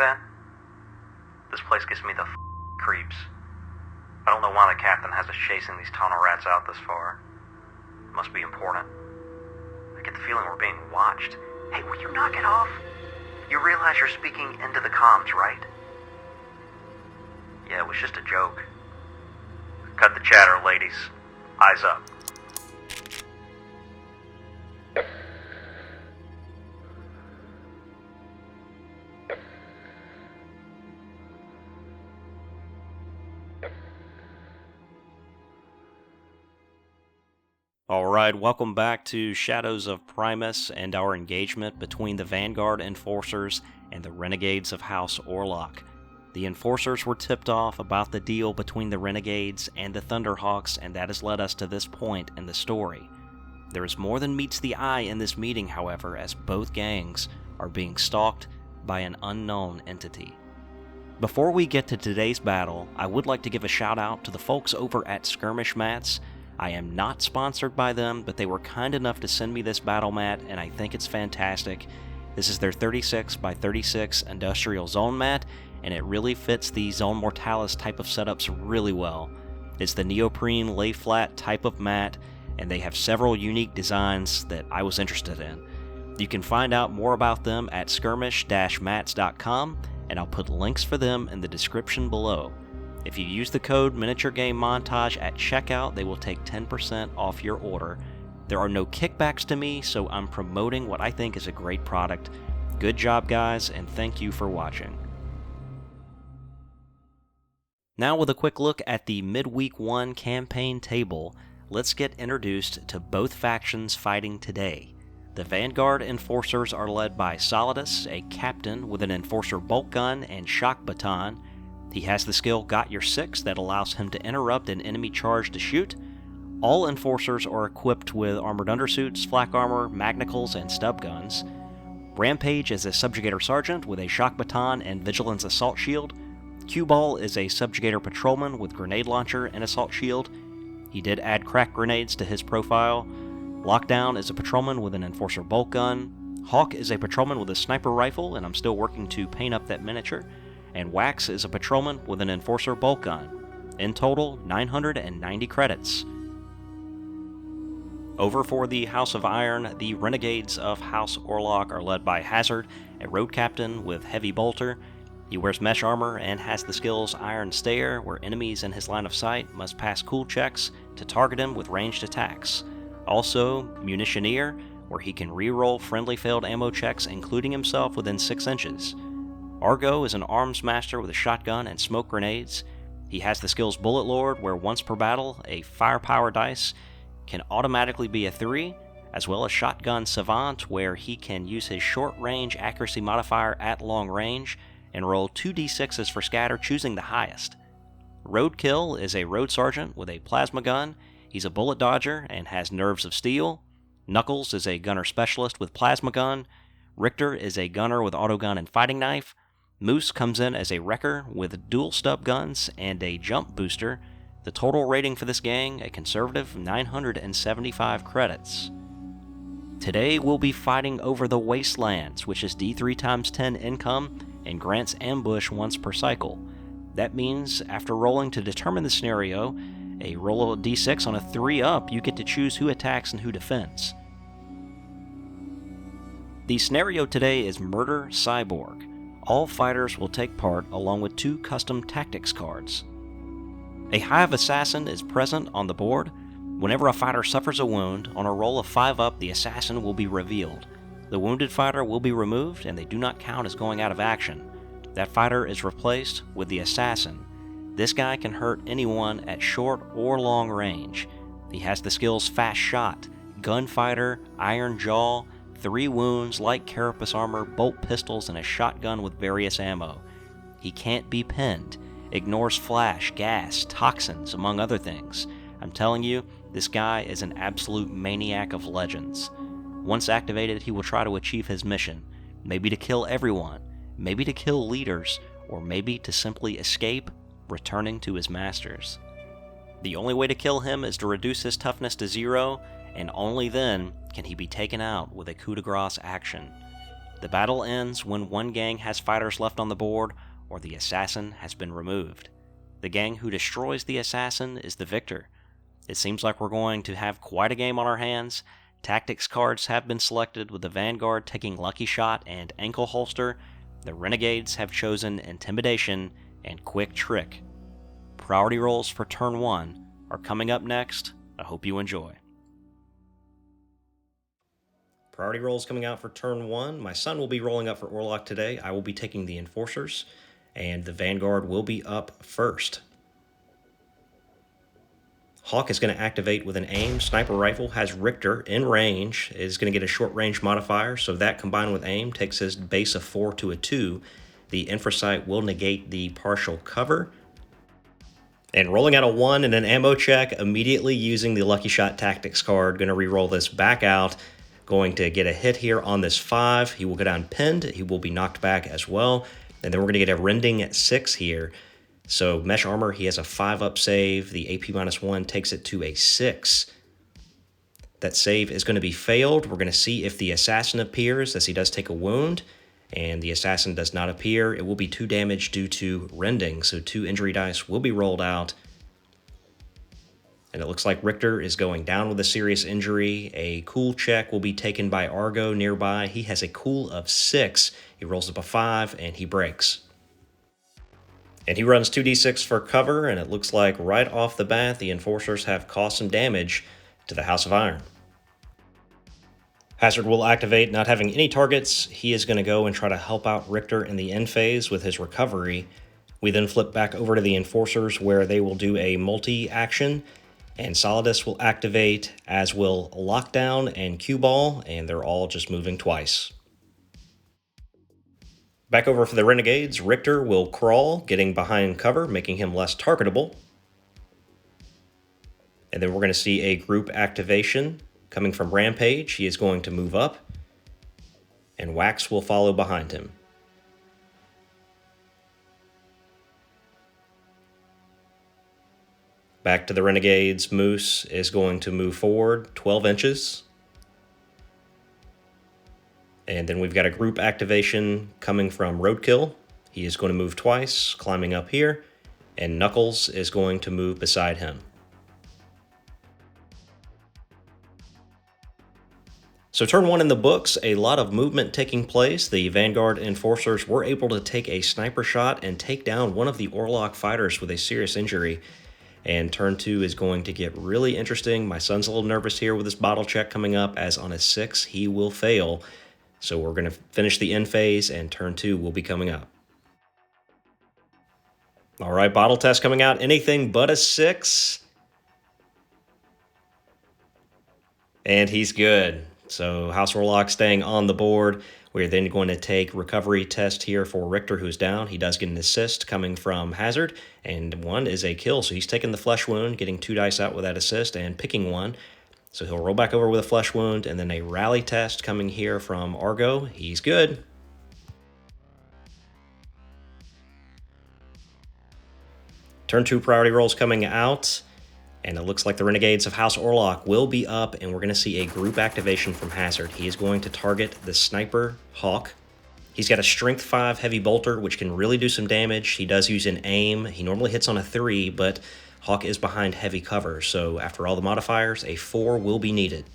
that? This place gives me the creeps. I don't know why the captain has us chasing these tunnel rats out this far. Must be important. I get the feeling we're being watched. Hey, will you knock it off? You realize you're speaking into the comms, right? Yeah, it was just a joke. Cut the chatter, ladies. Eyes up. Alright, welcome back to Shadows of Primus and our engagement between the Vanguard Enforcers and the Renegades of House Orlock. The Enforcers were tipped off about the deal between the Renegades and the Thunderhawks, and that has led us to this point in the story. There is more than meets the eye in this meeting, however, as both gangs are being stalked by an unknown entity. Before we get to today's battle, I would like to give a shout out to the folks over at Skirmish Mats. I am not sponsored by them, but they were kind enough to send me this battle mat, and I think it's fantastic. This is their 36 by 36 industrial zone mat, and it really fits the Zone Mortalis type of setups really well. It's the neoprene lay flat type of mat, and they have several unique designs that I was interested in. You can find out more about them at skirmish-mats.com, and I'll put links for them in the description below. If you use the code Miniature Game Montage at checkout, they will take 10% off your order. There are no kickbacks to me, so I'm promoting what I think is a great product. Good job, guys, and thank you for watching. Now with a quick look at the Midweek 1 campaign table, let's get introduced to both factions fighting today. The Vanguard Enforcers are led by Solidus, a captain with an Enforcer bolt gun and shock baton. He has the skill Got Your Six that allows him to interrupt an enemy charge to shoot. All Enforcers are equipped with armored undersuits, flak armor, magnicals, and stub guns. Rampage is a Subjugator Sergeant with a shock baton and Vigilance Assault Shield. Q-Ball is a Subjugator Patrolman with Grenade Launcher and Assault Shield. He did add crack grenades to his profile. Lockdown is a Patrolman with an Enforcer bolt gun. Hawk is a Patrolman with a Sniper Rifle, and I'm still working to paint up that miniature. And Wax is a Patrolman with an Enforcer bolt gun. In total, 990 credits. Over for the House of Iron, the Renegades of House Orlock are led by Hazard, a road captain with heavy bolter. He wears mesh armor and has the skills Iron Stare, where enemies in his line of sight must pass cool checks to target him with ranged attacks. Also, Munitioneer, where he can reroll friendly failed ammo checks, including himself within 6 inches. Argo is an arms master with a shotgun and smoke grenades. He has the skills Bullet Lord, where once per battle, a firepower dice can automatically be a 3, as well as Shotgun Savant, where he can use his short-range accuracy modifier at long range and roll 2d6s for scatter, choosing the highest. Roadkill is a road sergeant with a plasma gun. He's a bullet dodger and has nerves of steel. Knuckles is a gunner specialist with plasma gun. Richter is a gunner with autogun and fighting knife. Moose comes in as a wrecker with dual stub guns and a jump booster. The total rating for this gang, a conservative 975 credits. Today we'll be fighting over the Wastelands, which is D3 × 10 income and grants ambush once per cycle. That means after rolling to determine the scenario, a roll of D6 on a 3 up, you get to choose who attacks and who defends. The scenario today is Murder Cyborg. All fighters will take part along with 2 custom tactics cards. A Hive Assassin is present on the board. Whenever a fighter suffers a wound, on a roll of 5 up, the assassin will be revealed. The wounded fighter will be removed, and they do not count as going out of action. That fighter is replaced with the assassin. This guy can hurt anyone at short or long range. He has the skills Fast Shot, Gunfighter, Iron Jaw, 3 wounds, light carapace armor, bolt pistols, and a shotgun with various ammo. He can't be pinned, ignores flash, gas, toxins, among other things. I'm telling you, this guy is an absolute maniac of legends. Once activated, he will try to achieve his mission, maybe to kill everyone, maybe to kill leaders, or maybe to simply escape, returning to his masters. The only way to kill him is to reduce his toughness to 0, and only then can he be taken out with a coup de grace action. The battle ends when one gang has fighters left on the board or the assassin has been removed. The gang who destroys the assassin is the victor. It seems like we're going to have quite a game on our hands. Tactics cards have been selected, with the Vanguard taking Lucky Shot and Ankle Holster. The Renegades have chosen Intimidation and Quick Trick. Priority rolls for turn 1 are coming up next. I hope you enjoy. Priority rolls coming out for turn 1. My son will be rolling up for Orlock today. I will be taking the Enforcers, and the Vanguard will be up first. Hawk is going to activate with an aim. Sniper rifle has Richter in range. It is going to get a short range modifier, so that combined with aim takes his base of 4 to a 2. The Infrasight will negate the partial cover. And rolling out a 1 and an ammo check, immediately using the Lucky Shot Tactics card. Going to re-roll this back out. Going to get a hit here on this 5. He will go down pinned. He will be knocked back as well. And then we're going to get a rending at 6 here. So Mesh Armor, he has a 5-up save. The AP -1 takes it to a 6. That save is going to be failed. We're going to see if the assassin appears, as he does take a wound. And the assassin does not appear. It will be 2 damage due to rending. So 2 injury dice will be rolled out. And it looks like Richter is going down with a serious injury. A cool check will be taken by Argo nearby. He has a cool of 6. He rolls up a 5, and he breaks. And he runs 2d6 for cover, and it looks like right off the bat, the Enforcers have caused some damage to the House of Iron. Hazard will activate, not having any targets. He is going to go and try to help out Richter in the end phase with his recovery. We then flip back over to the Enforcers, where they will do a multi-action. And Solidus will activate, as will Lockdown and Cue Ball, and they're all just moving twice. Back over for the Renegades, Richter will crawl, getting behind cover, making him less targetable. And then we're going to see a group activation coming from Rampage. He is going to move up, and Wax will follow behind him. Back to the Renegades, Moose is going to move forward 12 inches. And then we've got a group activation coming from Roadkill. He is going to move twice, climbing up here, and Knuckles is going to move beside him. So turn 1 in the books, a lot of movement taking place. The Vanguard Enforcers were able to take a sniper shot and take down one of the Orlock fighters with a serious injury. And turn 2 is going to get really interesting. My son's a little nervous here with this bottle check coming up, as on a 6 he will fail. So we're going to finish the end phase, and turn 2 will be coming up. All right, bottle test coming out. Anything but a 6. And he's good. So House Orlock staying on the board. We're then going to take recovery test here for Richter, who's down. He does get an assist coming from Hazard, and 1 is a kill. So he's taking the flesh wound, getting 2 dice out with that assist, and picking 1. So he'll roll back over with a flesh wound, and then a rally test coming here from Argo. He's good. Turn 2 priority rolls coming out. And it looks like the Renegades of House Orlock will be up, and we're going to see a group activation from Hazard. He is going to target the Sniper Hawk. He's got a Strength 5 Heavy Bolter, which can really do some damage. He does use an aim. He normally hits on a 3, but Hawk is behind heavy cover, so after all the modifiers, a 4 will be needed.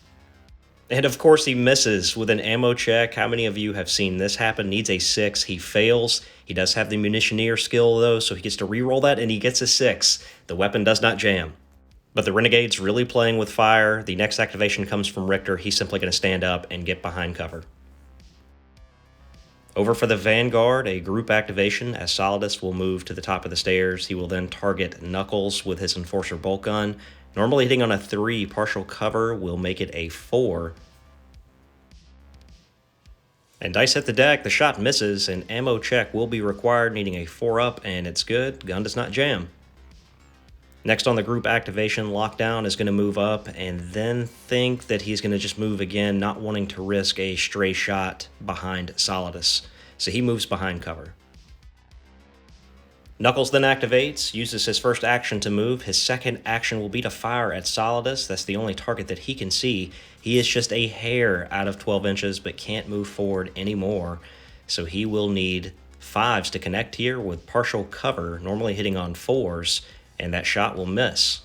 And of course he misses with an ammo check. How many of you have seen this happen? Needs a 6. He fails. He does have the Munitioneer skill, though, so he gets to re-roll that, and he gets a 6. The weapon does not jam. But the Renegade's really playing with fire. The next activation comes from Richter. He's simply going to stand up and get behind cover. Over for the Vanguard, a group activation, as Solidus will move to the top of the stairs. He will then target Knuckles with his Enforcer bolt gun. Normally hitting on a 3, partial cover will make it a 4. And dice hit the deck, the shot misses, and ammo check will be required, needing a 4-up, and it's good. Gun does not jam. Next on the group activation, Lockdown is going to move up and then think that he's going to just move again, not wanting to risk a stray shot behind Solidus. So he moves behind cover. Knuckles then activates, uses his first action to move. His second action will be to fire at Solidus. That's the only target that he can see. He is just a hair out of 12 inches, but can't move forward anymore. So he will need 5s to connect here with partial cover, normally hitting on 4s, and that shot will miss.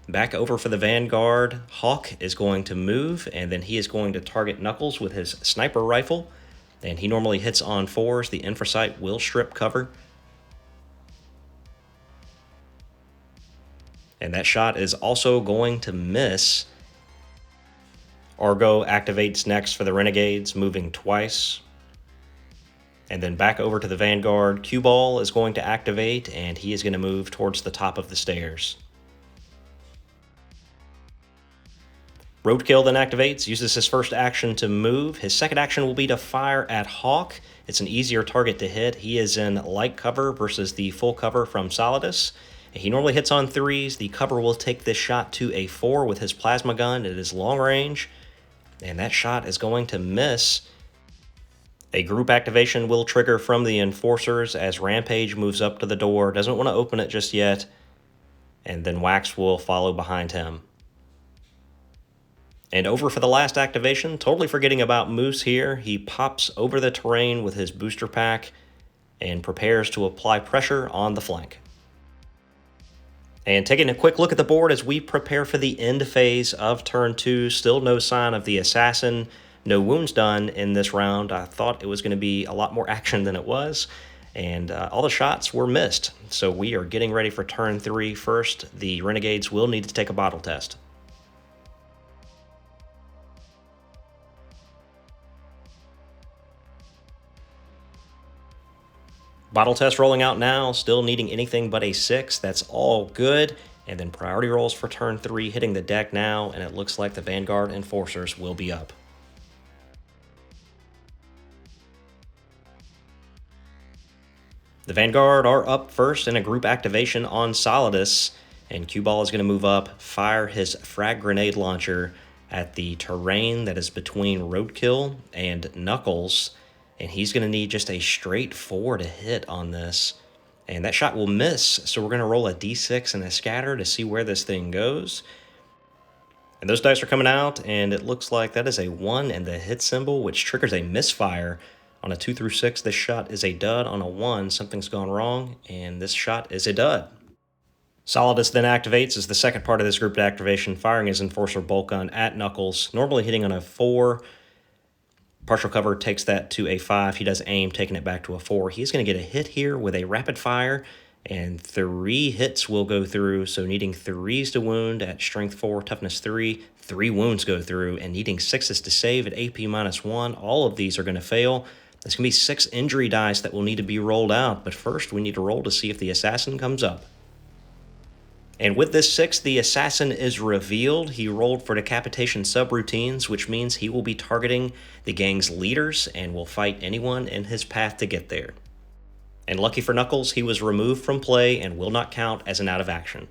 Back over for the Vanguard, Hawk is going to move, and then he is going to target Knuckles with his sniper rifle. And he normally hits on 4s. The Infrasight will strip cover. And that shot is also going to miss. Argo activates next for the Renegades, moving twice. And then back over to the Vanguard. Cue Ball is going to activate, and he is going to move towards the top of the stairs. Roadkill then activates, uses his first action to move. His second action will be to fire at Hawk. It's an easier target to hit. He is in light cover versus the full cover from Solidus. He normally hits on 3s. The cover will take this shot to a 4 with his plasma gun. It is long range, and that shot is going to miss. A group activation will trigger from the Enforcers as Rampage moves up to the door. Doesn't want to open it just yet, and then Wax will follow behind him. And over for the last activation, totally forgetting about Moose here. He pops over the terrain with his booster pack and prepares to apply pressure on the flank. And taking a quick look at the board as we prepare for the end phase of turn 2, still no sign of the assassin, no wounds done in this round. I thought it was going to be a lot more action than it was, and all the shots were missed. So we are getting ready for turn 3. First, the Renegades will need to take a bottle test. Bottle test rolling out now, still needing anything but a 6. That's all good. And then priority rolls for turn 3 hitting the deck now, and it looks like the Vanguard Enforcers will be up. The Vanguard are up first in a group activation on Solidus, and Cue Ball is going to move up, fire his frag grenade launcher at the terrain that is between Roadkill and Knuckles. And he's going to need just a straight 4 to hit on this. And that shot will miss, so we're going to roll a d6 and a scatter to see where this thing goes. And those dice are coming out, and it looks like that is a 1 and the hit symbol, which triggers a misfire. On a 2 through 6, this shot is a dud. On a 1, something's gone wrong, and this shot is a dud. Solidus then activates as the second part of this grouped activation, firing his Enforcer bolt gun at Knuckles, normally hitting on a 4. Partial cover takes that to a 5. He does aim, taking it back to a 4. He's going to get a hit here with a rapid fire, and 3 hits will go through, so needing 3s to wound at strength 4, toughness 3. 3 wounds go through, and needing 6s to save at AP -1. All of these are going to fail. There's going to be 6 injury dice that will need to be rolled out, but first we need to roll to see if the assassin comes up. And with this 6, the assassin is revealed. He rolled for decapitation subroutines, which means he will be targeting the gang's leaders and will fight anyone in his path to get there. And lucky for Knuckles, he was removed from play and will not count as an out of action.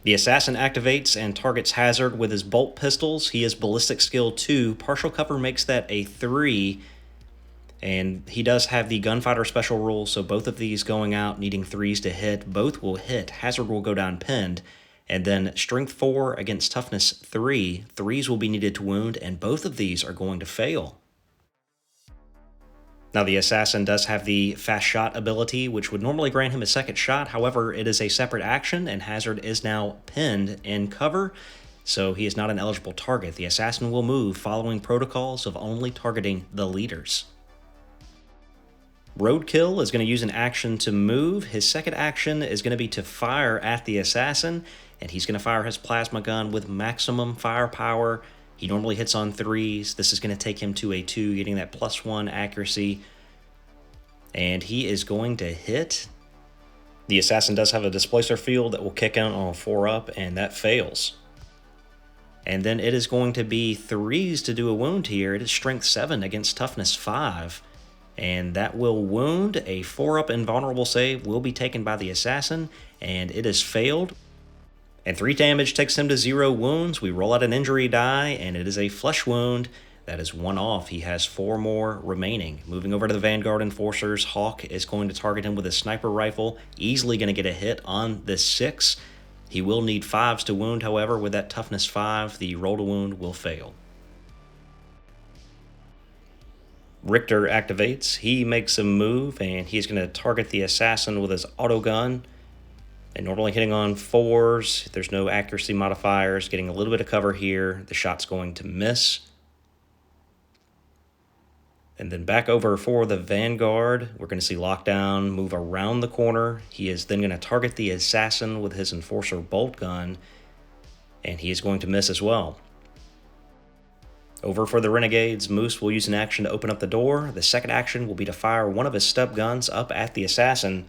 The assassin activates and targets Hazard with his bolt pistols. He is ballistic skill 2. Partial cover makes that a 3. And he does have the gunfighter special rule, so both of these going out needing 3s to hit. Both will hit. Hazard will go down pinned. And then strength 4 against toughness 3. 3s will be needed to wound, and both of these are going to fail. Now the assassin does have the fast shot ability, which would normally grant him a second shot. However, it is a separate action, and Hazard is now pinned in cover, so he is not an eligible target. The assassin will move following protocols of only targeting the leaders. Roadkill is going to use an action to move. His second action is going to be to fire at the assassin, and he's going to fire his plasma gun with maximum firepower. He normally hits on 3s. This is going to take him to a 2, getting that +1 accuracy. And he is going to hit. The assassin does have a displacer field that will kick out on a 4-up, and that fails. And then it is going to be 3s to do a wound here. It is strength 7 against toughness 5. And that will wound. A 4-up invulnerable save will be taken by the assassin, and it is failed. And 3 damage takes him to 0 wounds. We roll out an injury die, and it is a flesh wound. That is 1 off. He has 4 more remaining. Moving over to the Vanguard Enforcers, Hawk is going to target him with a sniper rifle. Easily going to get a hit on this 6. He will need 5s to wound, however. With that toughness 5, the roll to wound will fail. Richter activates. He makes a move, and he's going to target the assassin with his autogun. And normally hitting on 4s, there's no accuracy modifiers. Getting a little bit of cover here. The shot's going to miss. And then back over for the Vanguard, we're going to see Lockdown move around the corner. He is then going to target the assassin with his Enforcer bolt gun, and he is going to miss as well. Over for the Renegades, Moose will use an action to open up the door. The second action will be to fire one of his stub guns up at the assassin.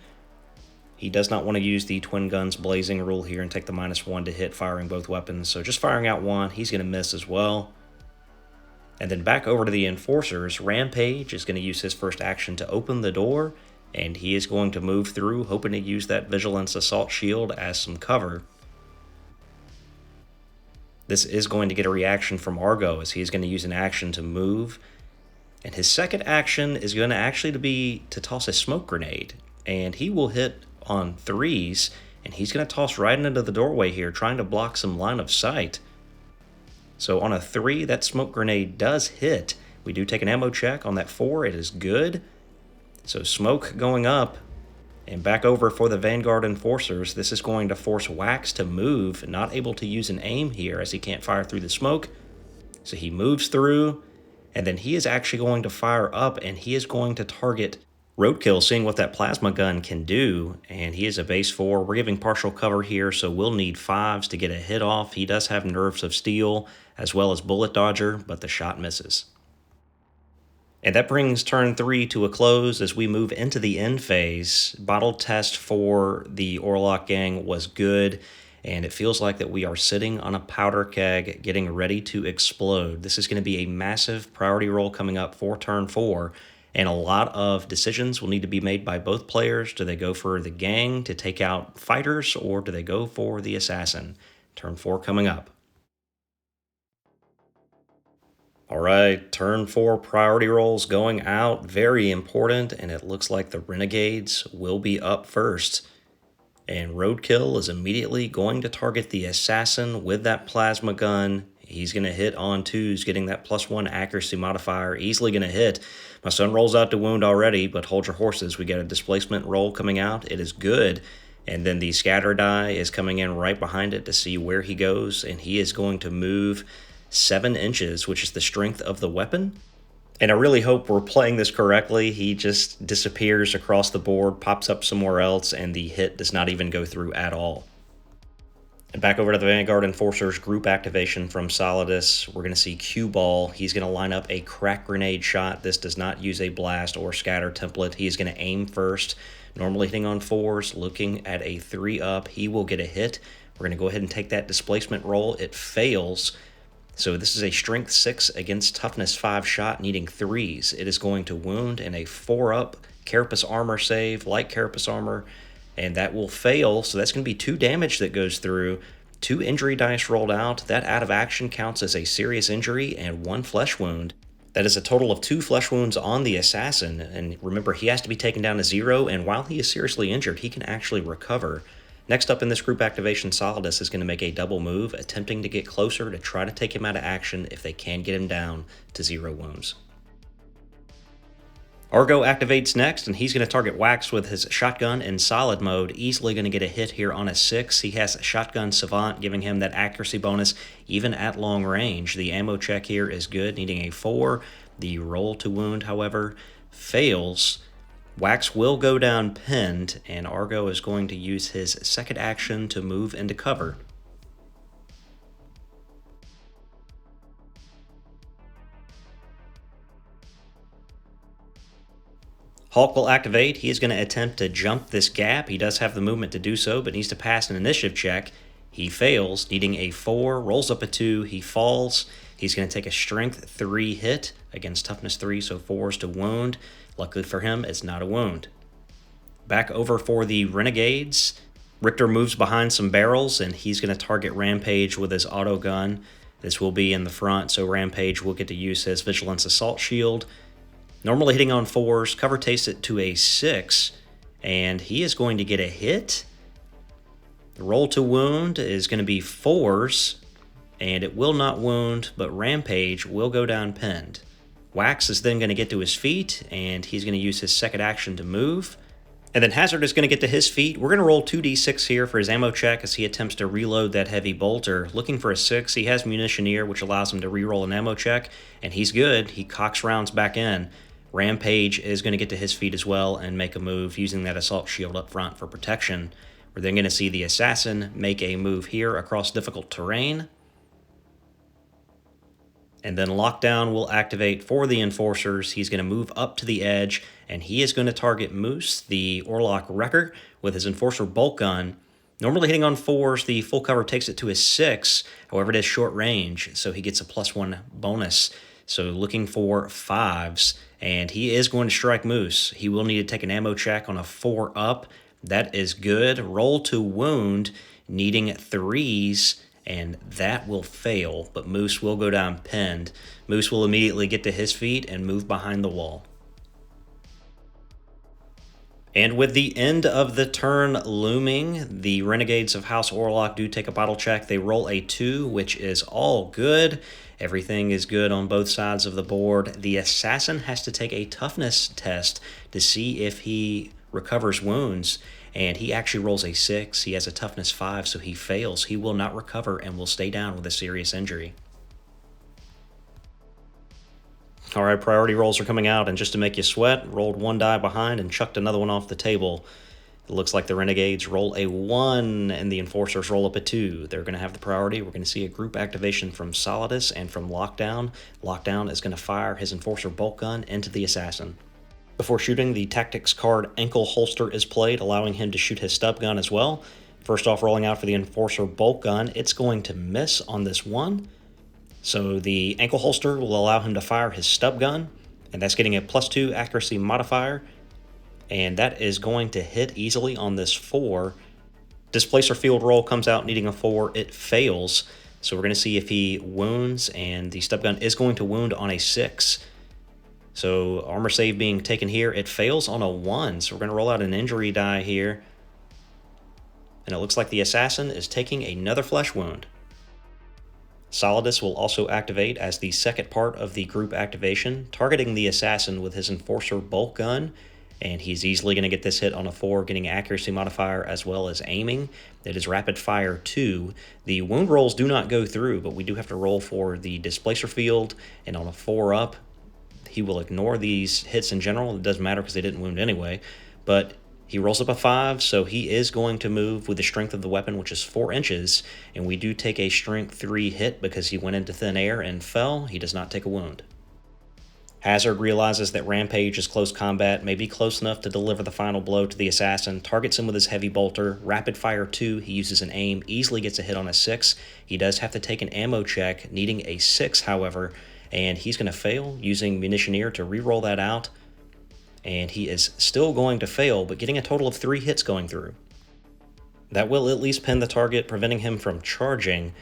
He does not want to use the twin guns blazing rule here and take the -1 to hit firing both weapons, so just firing out one, he's going to miss as well. And then back over to the Enforcers, Rampage is going to use his first action to open the door, and he is going to move through, hoping to use that Vigilance Assault Shield as some cover. This is going to get a reaction from Argo, as he is going to use an action to move. And his second action is going to actually be to toss a smoke grenade, and he will hit on 3s, and he's going to toss right into the doorway here, trying to block some line of sight. So on a 3, that smoke grenade does hit. We do take an ammo check. On that 4, it is good. So smoke going up. And back over for the Vanguard Enforcers. This is going to force Wax to move. Not able to use an aim here as he can't fire through the smoke. So he moves through. And then he is actually going to fire up. And he is going to target Roadkill, seeing what that plasma gun can do, and he is a base 4. We're giving partial cover here, so we'll need 5s to get a hit off. He does have Nerves of Steel, as well as Bullet Dodger, but the shot misses. And that brings turn 3 to a close as we move into the end phase. Bottle test for the Orlock gang was good, and it feels like that we are sitting on a powder keg getting ready to explode. This is going to be a massive priority roll coming up for turn 4. And a lot of decisions will need to be made by both players. Do they go for the gang to take out fighters, or do they go for the assassin? Turn 4 coming up. All right, turn 4 priority rolls going out. Very important, and it looks like the Renegades will be up first. And Roadkill is immediately going to target the assassin with that plasma gun. He's going to hit on 2s, getting that +1 accuracy modifier. Easily going to hit. My son rolls out to wound already, but hold your horses. We get a displacement roll coming out. It is good. And then the scatter die is coming in right behind it to see where he goes. And he is going to move 7 inches, which is the strength of the weapon. And I really hope we're playing this correctly. He just disappears across the board, pops up somewhere else, and the hit does not even go through at all. And back over to the Vanguard Enforcers group activation from Solidus. We're going to see Q-Ball. He's going to line up a crack grenade shot. This does not use a blast or scatter template. He is going to aim first. Normally hitting on 4s, looking at a 3 up. He will get a hit. We're going to go ahead and take that displacement roll. It fails. So this is a strength 6 against toughness 5 shot needing 3s. It is going to wound in a 4 up Carapace armor save, like Carapace armor. And that will fail, so that's going to be 2 damage that goes through. 2 injury dice rolled out. That out of action counts as a serious injury and 1 flesh wound. That is a total of 2 flesh wounds on the assassin. And remember, he has to be taken down to 0, and while he is seriously injured, he can actually recover. Next up in this group activation, Solidus is going to make a double move, attempting to get closer to try to take him out of action if they can get him down to 0 wounds. Argo activates next, and he's going to target Wax with his shotgun in solid mode. Easily going to get a hit here on a 6. He has Shotgun Savant, giving him that accuracy bonus even at long range. The ammo check here is good, needing a 4. The roll to wound, however, fails. Wax will go down pinned, and Argo is going to use his second action to move into cover. Hulk will activate. He is going to attempt to jump this gap. He does have the movement to do so, but needs to pass an initiative check. He fails, needing a 4, rolls up a 2, he falls. He's going to take a strength 3 hit against toughness 3, so 4s to wound. Luckily for him, it's not a wound. Back over for the Renegades. Richter moves behind some barrels, and he's going to target Rampage with his auto gun. This will be in the front, so Rampage will get to use his Vigilance Assault Shield. Normally hitting on 4s, cover takes it to a 6, and he is going to get a hit. The roll to wound is going to be 4s, and it will not wound, but Rampage will go down pinned. Wax is then going to get to his feet, and he's going to use his second action to move. And then Hazard is going to get to his feet. We're going to roll 2d6 here for his ammo check as he attempts to reload that heavy bolter. Looking for a 6, he has Munitioneer, which allows him to reroll an ammo check, and he's good. He cocks rounds back in. Rampage is going to get to his feet as well and make a move using that assault shield up front for protection. We're then going to see the assassin make a move here across difficult terrain. And then Lockdown will activate for the Enforcers. He's going to move up to the edge, and he is going to target Moose, the Orlock Wrecker, with his Enforcer bolt gun. Normally hitting on 4s, the full cover takes it to a 6. However, it is short range, so he gets a +1 bonus. So looking for 5s, and he is going to strike Moose. He will need to take an ammo check on a 4 up. That is good. Roll to wound, needing 3s. And that will fail, but Moose will go down pinned. Moose will immediately get to his feet and move behind the wall. And with the end of the turn looming, the Renegades of House Orlock do take a bottle check. They roll a 2, which is all good. Everything is good on both sides of the board. The assassin has to take a toughness test to see if he recovers wounds. And he actually rolls a 6. He has a toughness 5, so he fails. He will not recover and will stay down with a serious injury. All right, priority rolls are coming out, and just to make you sweat, rolled 1 die behind and chucked another one off the table. It looks like the Renegades roll a 1 and the Enforcers roll up a 2. They're going to have the priority. We're going to see a group activation from Solidus and from Lockdown. Lockdown is going to fire his Enforcer bolt gun into the assassin. Before shooting, the tactics card ankle holster is played, allowing him to shoot his stub gun as well. First off, rolling out for the Enforcer bolt gun, it's going to miss on this one. So the ankle holster will allow him to fire his stub gun, and that's getting a +2 accuracy modifier, and that is going to hit easily on this 4. Displacer field roll comes out needing a 4. It fails, so we're going to see if he wounds, and the stub gun is going to wound on a 6. So armor save being taken here, it fails on a 1, so we're going to roll out an injury die here. And it looks like the assassin is taking another flesh wound. Solidus will also activate as the second part of the group activation, targeting the assassin with his Enforcer bolt gun, and he's easily going to get this hit on a 4, getting accuracy modifier as well as aiming. It is rapid fire 2. The wound rolls do not go through, but we do have to roll for the displacer field, and on a 4 up, he will ignore these hits in general. It doesn't matter because they didn't wound anyway. But he rolls up a 5, so he is going to move with the strength of the weapon, which is 4 inches. And we do take a strength 3 hit because he went into thin air and fell. He does not take a wound. Hazard realizes that Rampage is close combat, may be close enough to deliver the final blow to the assassin, targets him with his heavy bolter. Rapid fire 2, he uses an aim, easily gets a hit on a 6. He does have to take an ammo check, needing a 6, however, and he's going to fail using Munitioneer to re-roll that out, and he is still going to fail, but getting a total of 3 hits going through. That will at least pin the target, preventing him from charging,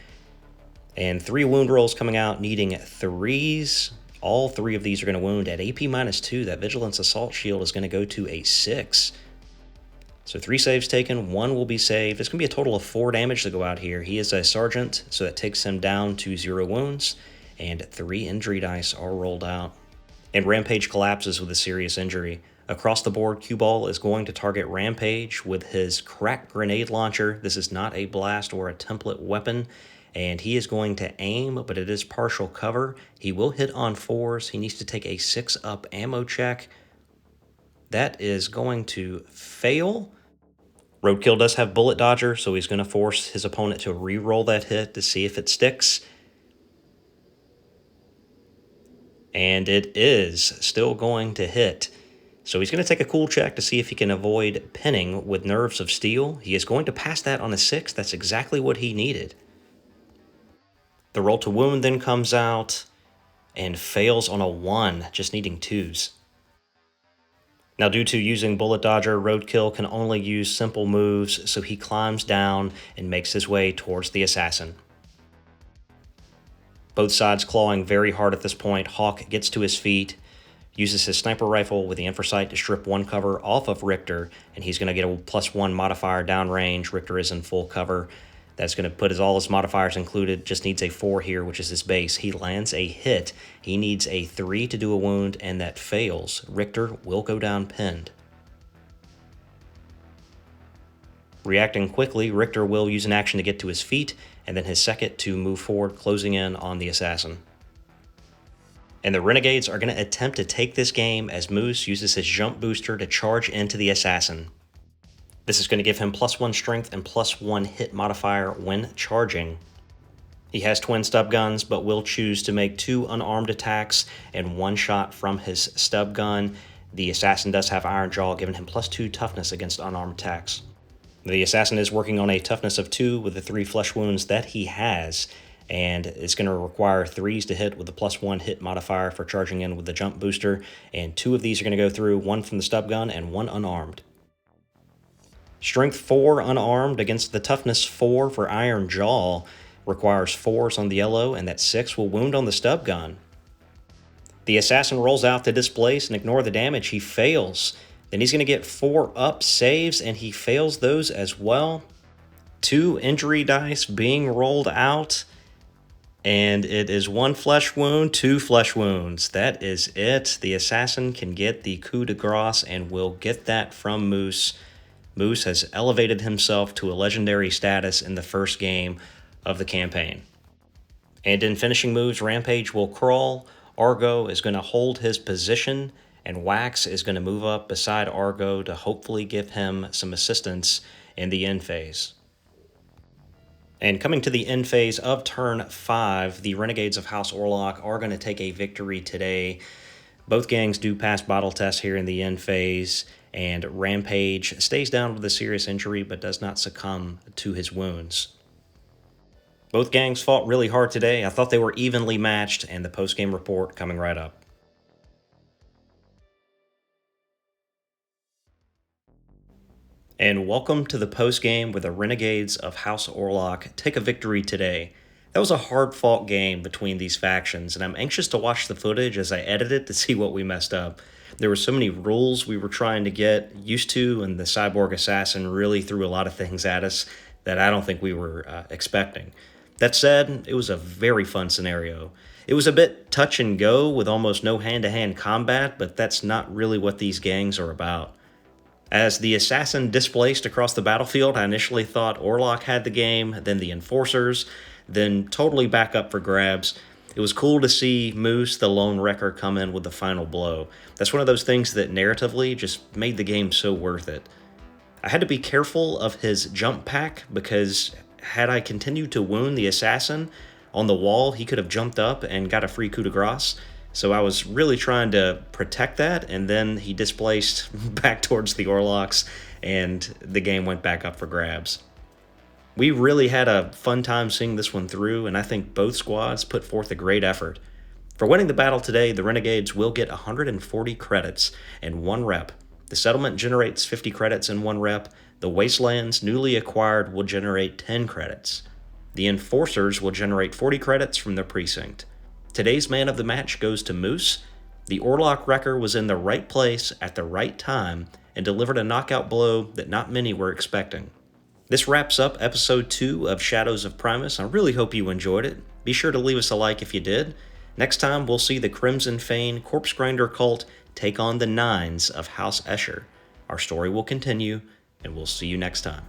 and 3 wound rolls coming out, needing 3s. All 3 of these are going to wound at AP -2. That Vigilance Assault Shield is going to go to a 6. So 3 saves taken, 1 will be saved. It's going to be a total of 4 damage to go out here. He is a sergeant, so that takes him down to 0 wounds. And 3 injury dice are rolled out. And Rampage collapses with a serious injury. Across the board, Q-Ball is going to target Rampage with his crack grenade launcher. This is not a blast or a template weapon, and he is going to aim, but it is partial cover. He will hit on 4s. He needs to take a 6-up ammo check. That is going to fail. Roadkill does have Bullet Dodger, so he's going to force his opponent to re-roll that hit to see if it sticks. And it is still going to hit. So he's going to take a cool check to see if he can avoid pinning with Nerves of Steel. He is going to pass that on a 6. That's exactly what he needed. The roll to wound then comes out and fails on a 1, just needing 2s. Now, due to using Bullet Dodger, Roadkill can only use simple moves, so he climbs down and makes his way towards the assassin. Both sides clawing very hard at this point. Hawk gets to his feet, uses his sniper rifle with the infrasight to strip one cover off of Richter, and he's going to get a +1 modifier downrange. Richter is in full cover. That's going to put all his modifiers included. Just needs a 4 here, which is his base. He lands a hit. He needs a 3 to do a wound, and that fails. Richter will go down pinned. Reacting quickly, Richter will use an action to get to his feet, and then his second to move forward, closing in on the assassin. And the Renegades are going to attempt to take this game as Moose uses his jump booster to charge into the assassin. This is going to give him +1 strength and +1 hit modifier when charging. He has twin stub guns, but will choose to make 2 unarmed attacks and 1 shot from his stub gun. The assassin does have Iron Jaw, giving him +2 toughness against unarmed attacks. The assassin is working on a toughness of 2 with the 3 flesh wounds that he has, and it's going to require 3s to hit with a +1 hit modifier for charging in with the jump booster, and 2 of these are going to go through, 1 from the stub gun and 1 unarmed. Strength 4 unarmed against the toughness 4 for Iron Jaw requires 4s on the yellow, and that 6 will wound on the stub gun. The assassin rolls out to displace and ignore the damage. He fails. Then he's going to get 4 up saves, and he fails those as well. 2 injury dice being rolled out, and it is 1 flesh wound, 2 flesh wounds. That is it. The assassin can get the coup de grace and will get that from Moose. Moose has elevated himself to a legendary status in the first game of the campaign. And in finishing moves, Rampage will crawl, Argo is going to hold his position, and Wax is going to move up beside Argo to hopefully give him some assistance in the end phase. And coming to the end phase of turn 5, the Renegades of House Orlock are going to take a victory today. Both gangs do pass battle tests here in the end phase, and Rampage stays down with a serious injury but does not succumb to his wounds. Both gangs fought really hard today. I thought they were evenly matched, and the post-game report coming right up. And welcome to the post-game where the Renegades of House Orlock take a victory today. That was a hard-fought game between these factions, and I'm anxious to watch the footage as I edit it to see what we messed up. There were so many rules we were trying to get used to, and the Cyborg Assassin really threw a lot of things at us that I don't think we were expecting. That said, it was a very fun scenario. It was a bit touch and go with almost no hand-to-hand combat, but that's not really what these gangs are about. As the assassin displaced across the battlefield, I initially thought Orlock had the game, then the Enforcers, then totally back up for grabs. It was cool to see Moose, the lone wrecker, come in with the final blow. That's one of those things that narratively just made the game so worth it. I had to be careful of his jump pack because had I continued to wound the assassin on the wall, he could have jumped up and got a free coup de grace. So I was really trying to protect that, and then he displaced back towards the Orlocks, and the game went back up for grabs. We really had a fun time seeing this one through, and I think both squads put forth a great effort. For winning the battle today, the Renegades will get 140 credits and 1 rep. The Settlement generates 50 credits and 1 rep. The Wastelands, newly acquired, will generate 10 credits. The Enforcers will generate 40 credits from their precinct. Today's man of the match goes to Moose. The Orlock Wrecker was in the right place at the right time and delivered a knockout blow that not many were expecting. This wraps up episode 2 of Shadows of Primus. I really hope you enjoyed it. Be sure to leave us a like if you did. Next time, we'll see the Crimson Fane Corpse Grinder cult take on the Nines of House Escher. Our story will continue, and we'll see you next time.